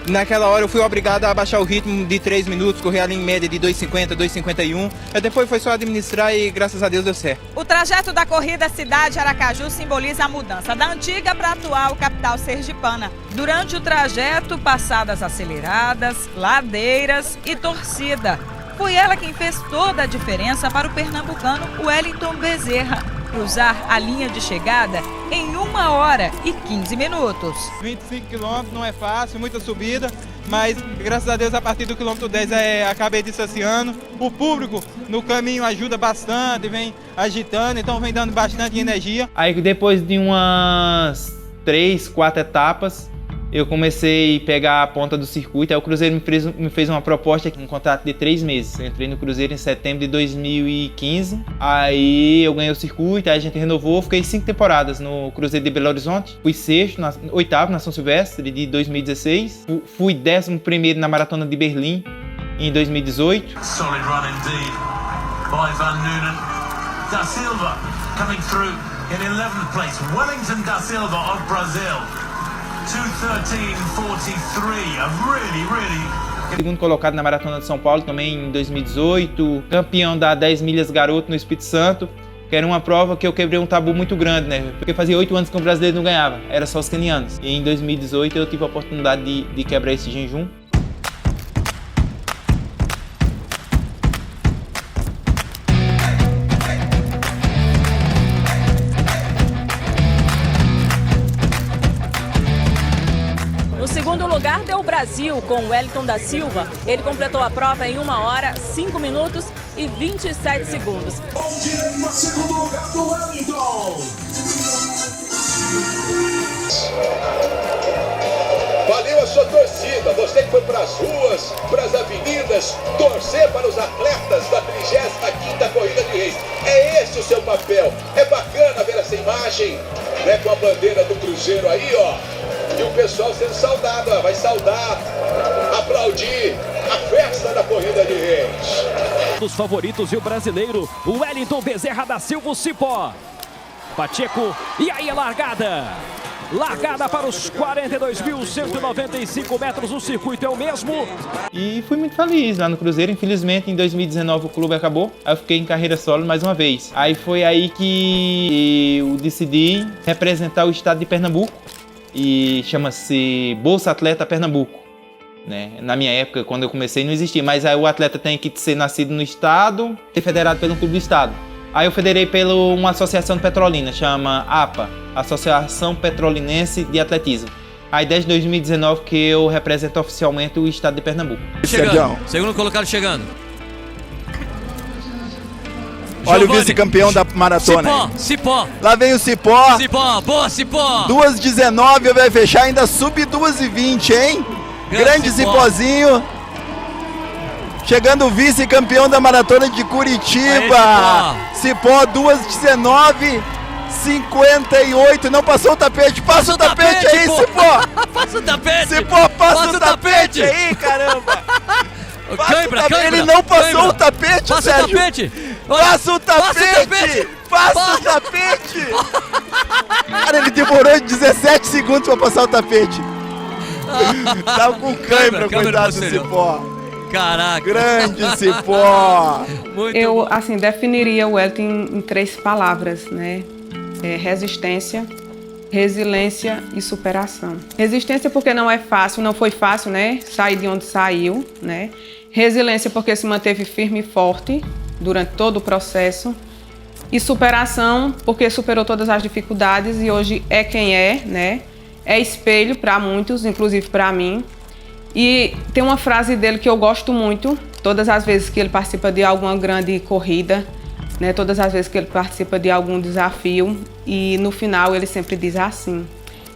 naquela hora eu fui obrigado a abaixar o ritmo de 3 minutos, correr ali em média de 2:50, 2:51. Depois foi só administrar e graças a Deus deu certo. O trajeto da corrida Cidade Aracaju simboliza a mudança da antiga para a atual capital sergipana. Durante o trajeto, passadas aceleradas, ladeiras e torcida. Foi ela quem fez toda a diferença para o pernambucano Wellington Bezerra cruzar a linha de chegada em 1 hora e 15 minutos. 25 quilômetros não é fácil, muita subida, mas graças a Deus a partir do quilômetro 10 acabei distanciando. O público no caminho ajuda bastante, vem agitando, então vem dando bastante energia. Aí depois de umas 3, 4 etapas, eu comecei a pegar a ponta do circuito. Aí o Cruzeiro me fez uma proposta, um contrato de 3 meses. Eu entrei no Cruzeiro em setembro de 2015. Aí eu ganhei o circuito, aí a gente renovou. Fiquei 5 temporadas no Cruzeiro de Belo Horizonte. Fui 8º na São Silvestre de 2016. Fui 11º na Maratona de Berlim em 2018. Solid run indeed by Van Noonen. Da Silva coming through in 11th place. Wellington da Silva of Brazil. 2:13:43, Segundo colocado na Maratona de São Paulo também em 2018, campeão da 10 milhas garoto no Espírito Santo, que era uma prova que eu quebrei um tabu muito grande, né? Porque fazia 8 anos que o brasileiro não ganhava, era só os quenianos. E em 2018 eu tive a oportunidade de quebrar esse jejum. No segundo lugar deu o Brasil, com o Wellington da Silva. Ele completou a prova em 1 hora, 5 minutos e 27 segundos. No segundo lugar do Wellington. Valeu a sua torcida, você que foi para as ruas, para as avenidas, torcer para os atletas da 35ª Corrida de Reis. É esse o seu papel. É bacana ver essa imagem, né, com a bandeira do Cruzeiro aí, ó. E o pessoal sendo saudado, ó, vai saudar, aplaudir a festa da Corrida de Reis. Dos favoritos e o brasileiro, o Wellington Bezerra da Silva, o Cipó. Pacheco, e aí a largada. Largada para os 42.195 metros, o circuito é o mesmo. E fui muito feliz lá no Cruzeiro. Infelizmente, em 2019 o clube acabou. Aí eu fiquei em carreira solo mais uma vez. Aí foi aí que eu decidi representar o estado de Pernambuco. E chama-se Bolsa Atleta Pernambuco. Né? Na minha época, quando eu comecei, não existia. Mas aí o atleta tem que ser nascido no estado, ser federado pelo clube do estado. Aí eu federei pela uma associação de Petrolina, chama APA, Associação Petrolinense de Atletismo. Aí desde 2019 que eu represento oficialmente o estado de Pernambuco. Chegando. Segundo colocado chegando. Olha Giovani. O vice-campeão da maratona. Cipó. Lá vem o Cipó. Cipó, boa Cipó. 2:19 vai fechar, ainda sub 2:20, hein? Grande Cipózinho. Chegando o vice-campeão da maratona de Curitiba. Cipó 2:19:58. Não passou o tapete. Passa o tapete aí, Cipó. Passa o tapete. Cipó, passa o tapete aí, caramba. Cãibra. Ele não passou o tapete, passa Sérgio. O tapete. Passa o tapete. Passa o tapete. Cara, ele demorou 17 segundos pra passar o tapete. Tava com cãibra, coitado do Cipó. Caraca. Grande Cipó. Eu, assim, definiria o Wellington em 3 palavras, né? Resistência, resiliência e superação. Resistência porque não é fácil, não foi fácil, né? Sair de onde saiu, né? Resiliência porque se manteve firme e forte durante todo o processo. E superação porque superou todas as dificuldades e hoje é quem é, né? É espelho para muitos, inclusive para mim. E tem uma frase dele que eu gosto muito: Todas as vezes que ele participa de alguma grande corrida, né, todas as vezes que ele participa de algum desafio, e no final ele sempre diz assim,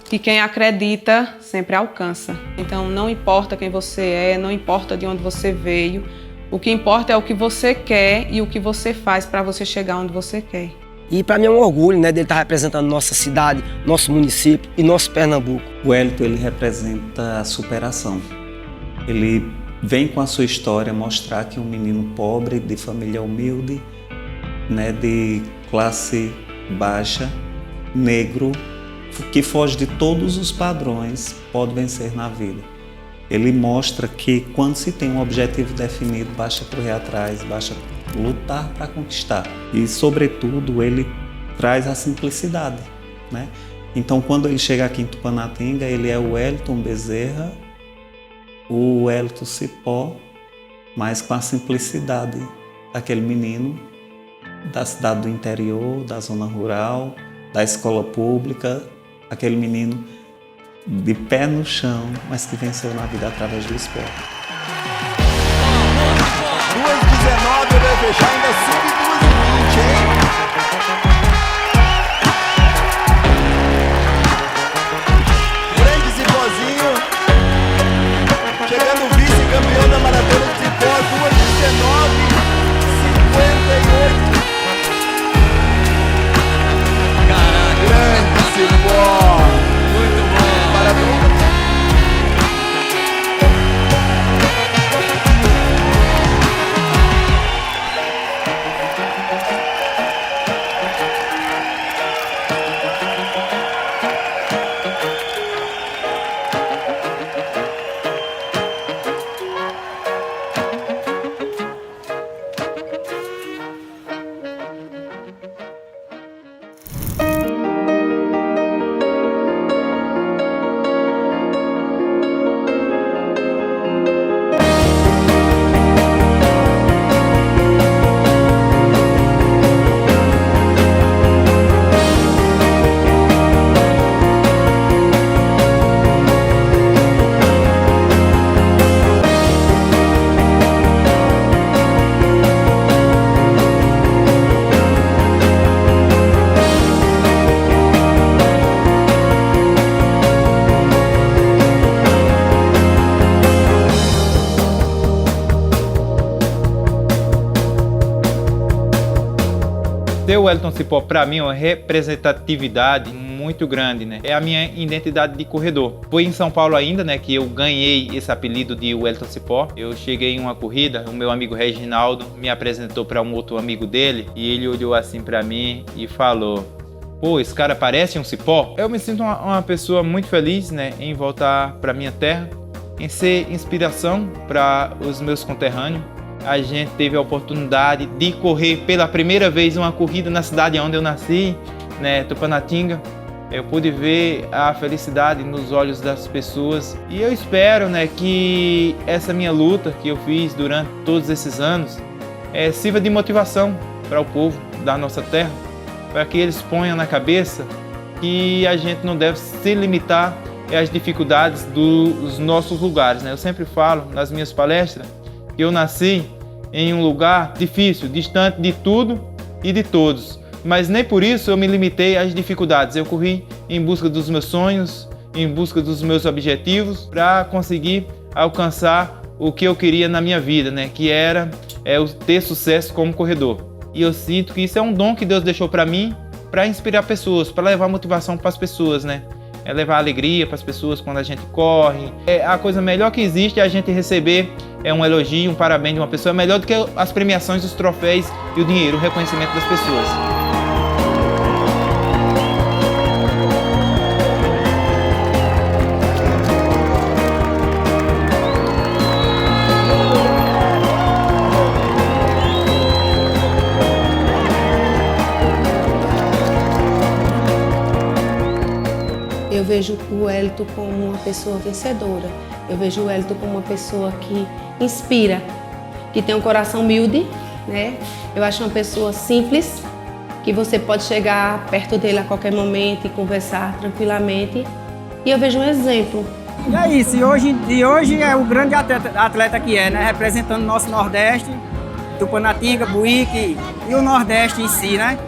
que quem acredita sempre alcança. Então não importa quem você é, não importa de onde você veio, o que importa é o que você quer e o que você faz para você chegar onde você quer. E para mim é um orgulho, né, dele estar representando nossa cidade, nosso município e nosso Pernambuco. O Wellington, ele representa a superação. Ele vem com a sua história mostrar que um menino pobre, de família humilde, né, de classe baixa, negro, que foge de todos os padrões, pode vencer na vida. Ele mostra que quando se tem um objetivo definido, basta correr atrás, basta lutar para conquistar. E, sobretudo, ele traz a simplicidade, né? Então, quando ele chega aqui em Tupanatinga, ele é o Wellington Bezerra, o Wellington Cipó, mas com a simplicidade daquele menino da cidade do interior, da zona rural, da escola pública, aquele menino de pé no chão, mas que venceu na vida através do esporte. 2:19, eu vou fechar ainda sub-2:20, hein? Grande Cipózinho, chegando vice-campeão da Maratona de Cipó, 2:19:58. Caraca. Grande Cipó. Muito bom. Parabéns. O Wellington Cipó, para mim, é uma representatividade muito grande, né? É a minha identidade de corredor. Foi em São Paulo ainda, né, que eu ganhei esse apelido de Wellington Cipó. Eu cheguei em uma corrida, o meu amigo Reginaldo me apresentou para um outro amigo dele e ele olhou assim para mim e falou: pô, esse cara parece um cipó? Eu me sinto uma pessoa muito feliz, né, em voltar para minha terra, em ser inspiração para os meus conterrâneos. A gente teve a oportunidade de correr pela primeira vez uma corrida na cidade onde eu nasci, né, Tupanatinga. Eu pude ver a felicidade nos olhos das pessoas e eu espero, né, que essa minha luta que eu fiz durante todos esses anos sirva de motivação para o povo da nossa terra, para que eles ponham na cabeça que a gente não deve se limitar às dificuldades dos nossos lugares, né? Eu sempre falo nas minhas palestras que eu nasci em um lugar difícil, distante de tudo e de todos. Mas nem por isso eu me limitei às dificuldades. Eu corri em busca dos meus sonhos, em busca dos meus objetivos, para conseguir alcançar o que eu queria na minha vida, né? Que era ter sucesso como corredor. E eu sinto que isso é um dom que Deus deixou para mim, para inspirar pessoas, para levar motivação para as pessoas, né? É levar alegria para as pessoas quando a gente corre. A coisa melhor que existe é a gente receber um elogio, um parabéns de uma pessoa. É melhor do que as premiações, os troféus e o dinheiro, o reconhecimento das pessoas. Eu vejo o Wellington como uma pessoa vencedora. Eu vejo o Wellington como uma pessoa que inspira, que tem um coração humilde, né? Eu acho uma pessoa simples, que você pode chegar perto dele a qualquer momento e conversar tranquilamente. E eu vejo um exemplo E é isso, e hoje é o grande atleta que é, né? Representando o nosso Nordeste, Tupanatinga, Buíque e o Nordeste em si, né?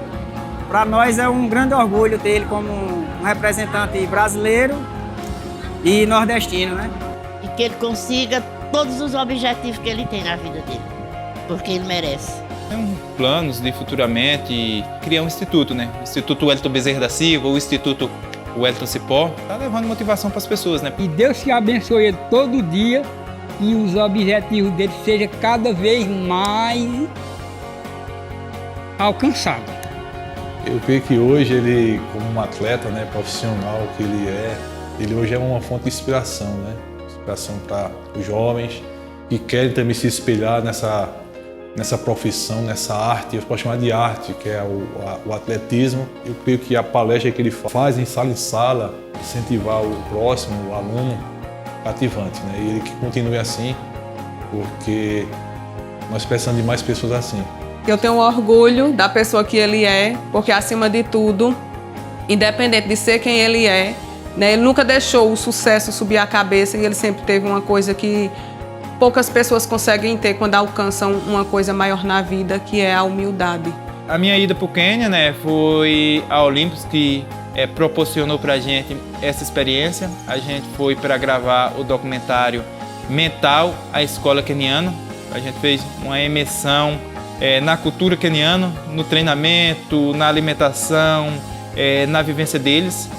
Para nós é um grande orgulho ter ele como um representante brasileiro e nordestino, né? E que ele consiga todos os objetivos que ele tem na vida dele, porque ele merece. Tem planos de futuramente criar um instituto, né? O Instituto Wellington Bezerra da Silva, o Instituto Wellington Cipó, tá levando motivação para as pessoas, né? E Deus que abençoe ele todo dia e os objetivos dele sejam cada vez mais alcançados. Eu creio que hoje ele, como um atleta, né, profissional que ele hoje é uma fonte de inspiração, né? Inspiração para os jovens que querem também se espelhar nessa profissão, nessa arte, eu posso chamar de arte, que é o atletismo. Eu creio que a palestra que ele faz em sala, incentivar o próximo, o aluno, cativante, né? E ele que continue assim, porque nós precisamos de mais pessoas assim. Eu tenho orgulho da pessoa que ele é, porque acima de tudo, independente de ser quem ele é, né, ele nunca deixou o sucesso subir a cabeça e ele sempre teve uma coisa que poucas pessoas conseguem ter quando alcançam uma coisa maior na vida, que é a humildade. A minha ida para o Quênia, né, foi a Olympus que proporcionou para a gente essa experiência. A gente foi para gravar o documentário Mental, a Escola Queniana. A gente fez uma imersão na cultura queniana, no treinamento, na alimentação, na vivência deles.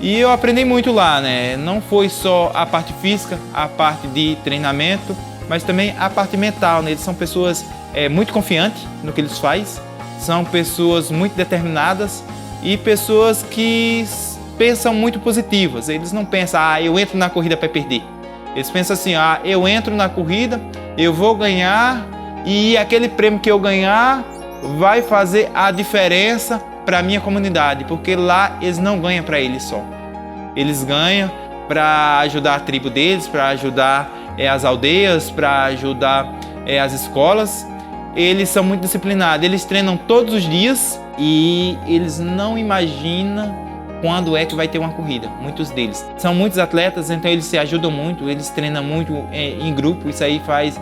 E eu aprendi muito lá, né? Não foi só a parte física, a parte de treinamento, mas também a parte mental, né? Eles são pessoas muito confiantes no que eles fazem, são pessoas muito determinadas e pessoas que pensam muito positivas. Eles não pensam, eu entro na corrida para perder. Eles pensam assim, eu entro na corrida, eu vou ganhar e aquele prêmio que eu ganhar vai fazer a diferença para a minha comunidade, porque lá eles não ganham para eles só. Eles ganham para ajudar a tribo deles, para ajudar as aldeias, para ajudar as escolas. Eles são muito disciplinados, eles treinam todos os dias e eles não imaginam quando é que vai ter uma corrida, muitos deles. São muitos atletas, então eles se ajudam muito, eles treinam muito em grupo, isso aí faz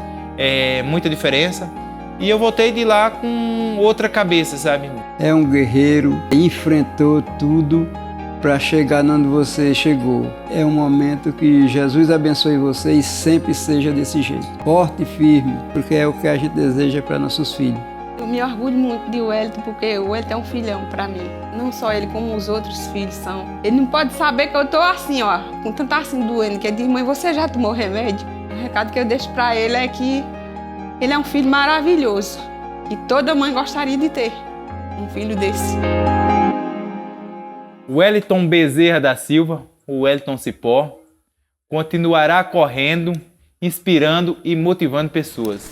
muita diferença. E eu voltei de lá com outra cabeça, sabe? É um guerreiro, enfrentou tudo para chegar onde você chegou. É um momento que Jesus abençoe você e sempre seja desse jeito. Forte e firme, porque é o que a gente deseja para nossos filhos. Eu me orgulho muito de Wellington, porque o Wellington é um filhão para mim. Não só ele, como os outros filhos são. Ele não pode saber que eu tô assim, com tanto assim doendo, que ele diz, mãe, você já tomou remédio? O recado que eu deixo para ele é que ele é um filho maravilhoso, que toda mãe gostaria de ter um filho desse. Wellington Bezerra da Silva, o Wellington Cipó, continuará correndo, inspirando e motivando pessoas.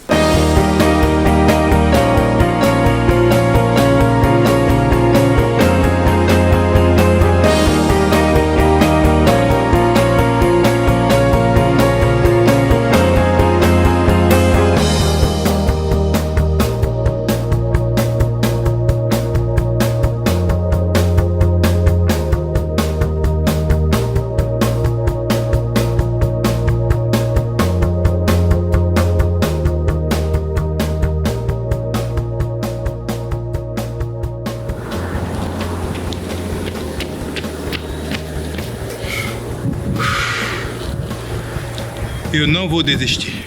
Eu não vou desistir.